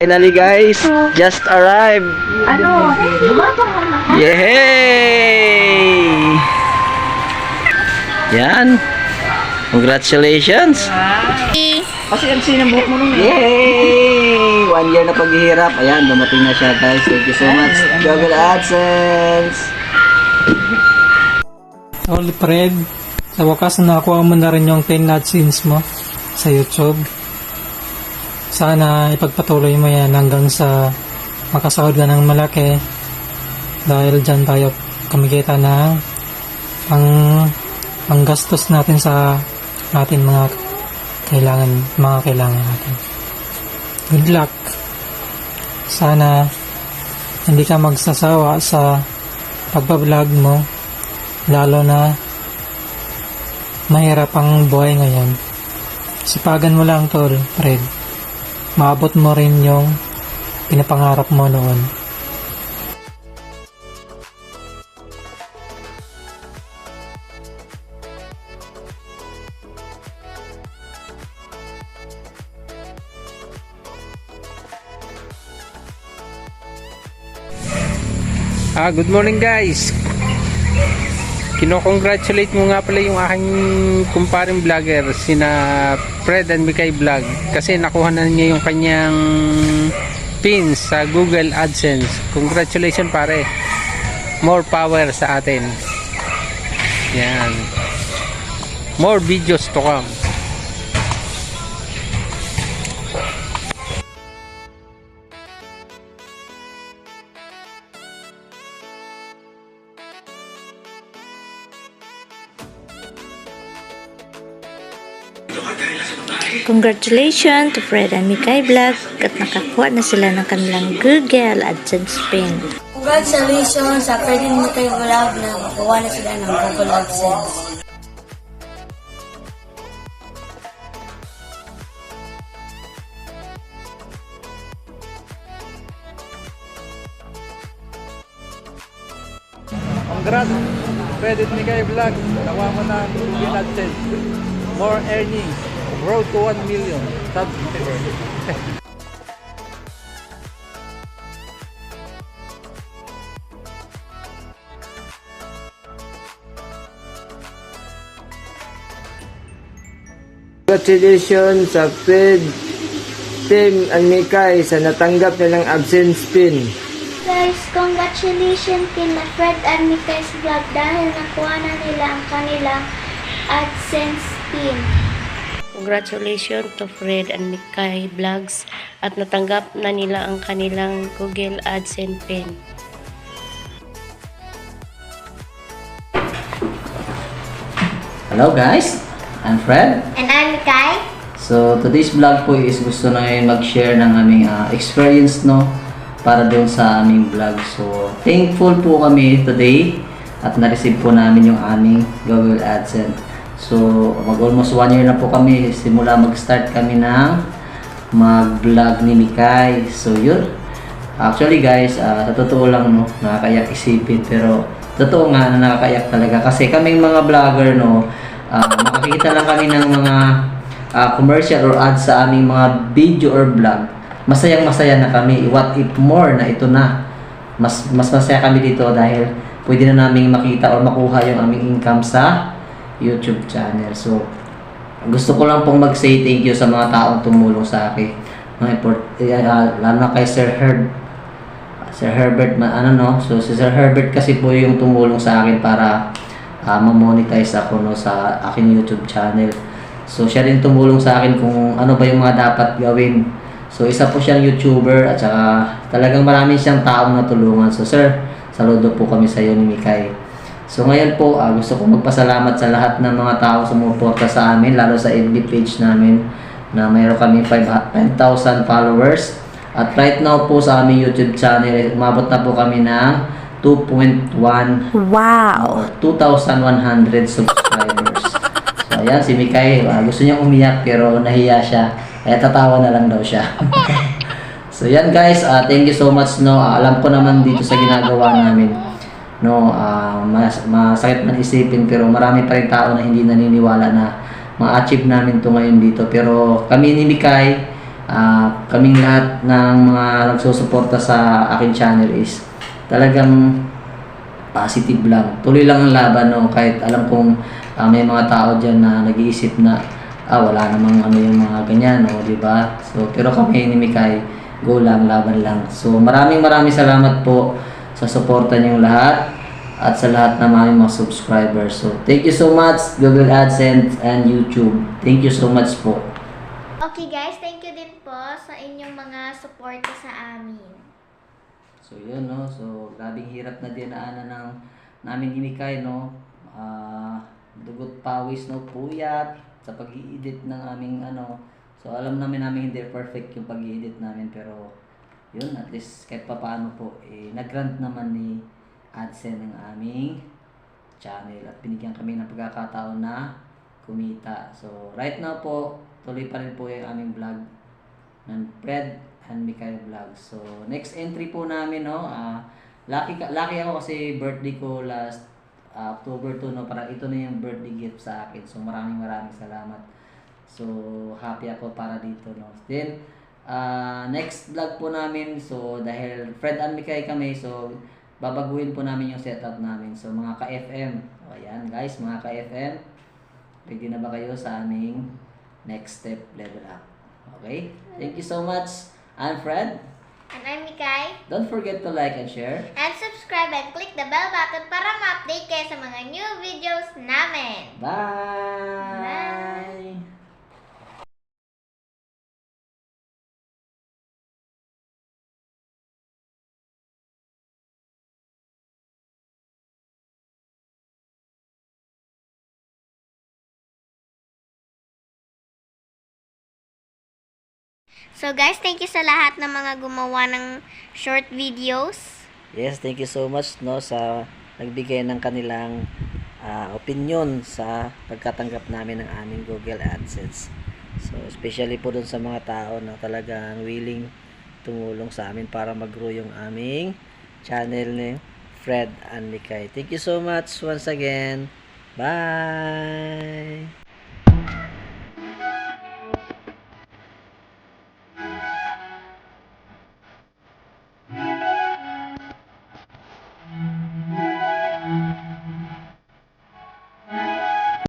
Finally guys, just arrived. Yay! Yan. Congratulations. Kasi ang sinabuk mo nung yay! 1 year na paghihirap. Ayan, dumating na siya guys. Thank you so much. Google AdSense. All Fred, sa wakas nakuha mo na rin yung 10 AdSense mo sa YouTube. Sana ipagpatuloy mo yan hanggang sa makasahod ka ng malaki dahil dyan tayo kumikita ng ang gastos natin sa ating mga kailangan natin. Good luck. Sana hindi ka magsasawa sa pagbablog mo, lalo na mahirap ang buhay ngayon. Sipagan mo lang tol, Fred. Maabot mo rin yung pinapangarap mo noon. Good morning guys. Kino-congratulate mo nga pala yung aking kumparing vlogger sina Fred and Mikay Vlog kasi nakuha na niya yung kanyang pins sa Google AdSense. Congratulations pare. More power sa atin. Yan. More videos to come. Congratulations to Fred and Mikay Vlog at nakakuha na sila ng kanilang Google AdSense pin. Congratulations sa Fred and Mikay Vlog na makakuha na sila ng Google AdSense. Congrats, Fred and Mikay Vlog. Nakuha mo na Google AdSense. More earnings. Road to 1 million subscribers. Congratulations sa Fred, Tim, and Mikay sa natanggap nilang AdSense pin. Guys, congratulations kina Fred and Mikay's Vlog dahil nakuha na nila ang kanilang AdSense pin. Congratulations to Fred and Mikay Vlogs at natanggap na nila ang kanilang Google AdSense pin. Hello guys, I'm Fred. And I'm Mikay. So today's vlog po is gusto namin mag-share ng aming experience no para doon sa aming vlog. So thankful po kami today at na-receive po namin yung aming Google AdSense. So mag-almost 1 year na po kami simula mag-start kami ng mag-vlog ni Mikay. So yun. Actually guys, sa totoo lang no, nakakayak isipin pero totoo nga na nakakayak talaga kasi kaming mga vlogger no, makakita lang kami ng mga commercial or ads sa aming mga video or vlog. Masayang masaya na kami. What if more na ito na. Mas masaya kami dito dahil pwede na naming makita or makuha yung aming income sa YouTube channel. So gusto ko lang pong mag-say thank you sa mga taong tumulong sa akin. Lalo na kay Sir Herbert, So si Sir Herbert kasi po yung tumulong sa akin para ma-monetize ako no sa aking YouTube channel. So siya rin tumulong sa akin kung ano ba yung mga dapat gawin. So isa po siyang YouTuber at saka talagang maraming siyang taong natulungan. So sir, saludo po kami sa iyo ni Mikay. So ngayon po, gusto ko magpasalamat sa lahat ng mga tao sumuporta sa amin, lalo sa FB page namin na mayroon kami 5,000 followers. At right now po sa aming YouTube channel, umabot na po kami ng 2.1 Wow! 2,100 subscribers. So ayan, si Mikay, gusto niya umiyak pero nahiya siya. Kaya tatawa na lang daw siya. So yan guys, thank you so much no. Alam ko naman dito sa ginagawa namin no, masakit man isipin pero marami pa rin tao na hindi naniniwala na ma-achieve namin to ngayon dito. Pero kami ni Mikay, kaming lahat ng mga nagsusuporta sa akin channel is talagang positive lang. Tuloy lang ang laban, no? Kahit alam kong may mga tao dyan na nag-iisip na wala namang ano yung mga ganyan, no? Diba? So, pero kami ni Mikay, go lang, laban lang. So, maraming salamat po sa suporta niyong lahat at sa lahat ng aming mga subscribers. So, thank you so much, Google AdSense and YouTube. Thank you so much po. Okay guys, thank you din po sa inyong mga suporta sa amin. So yun, no, so grabing hirap na dinaanan ng namin ni Mikay, no, dugot pawis, no, puyat sa pag-i-edit ng aming ano. So alam namin hindi perfect yung pag-i-edit namin, pero yun, at least kahit papaano po nag-grant naman ni AdSense ng aming channel at binigyan kami ng pagkakataon na kumita. So right now po, tuloy pa rin po yung aming vlog ng Fred and Mikay Vlog. So, next entry po namin, no, lucky ako kasi birthday ko last October 2, no, para ito na yung birthday gift sa akin. So, maraming salamat. So, happy ako para dito, no. Then, next vlog po namin, so, dahil Fred and Mikay kami, so, babaguhin po namin yung setup namin. So, mga ka-FM, ayan guys, mga ka-FM, ready na ba kayo sa aming next step level up? Okay? Thank you so much. I'm Fred. And I'm Mikay. Don't forget to like and share. And subscribe and click the bell button para ma-update kayo sa mga new videos namin. Bye! So guys, thank you sa lahat ng mga gumawa ng short videos. Yes, thank you so much, no, sa nagbigay ng kanilang opinion sa pagkatanggap namin ng aming Google AdSense. So, especially po dun sa mga tao na talagang willing tumulong sa amin para mag-grow yung aming channel ni Fred and Mikay. Thank you so much once again. Bye!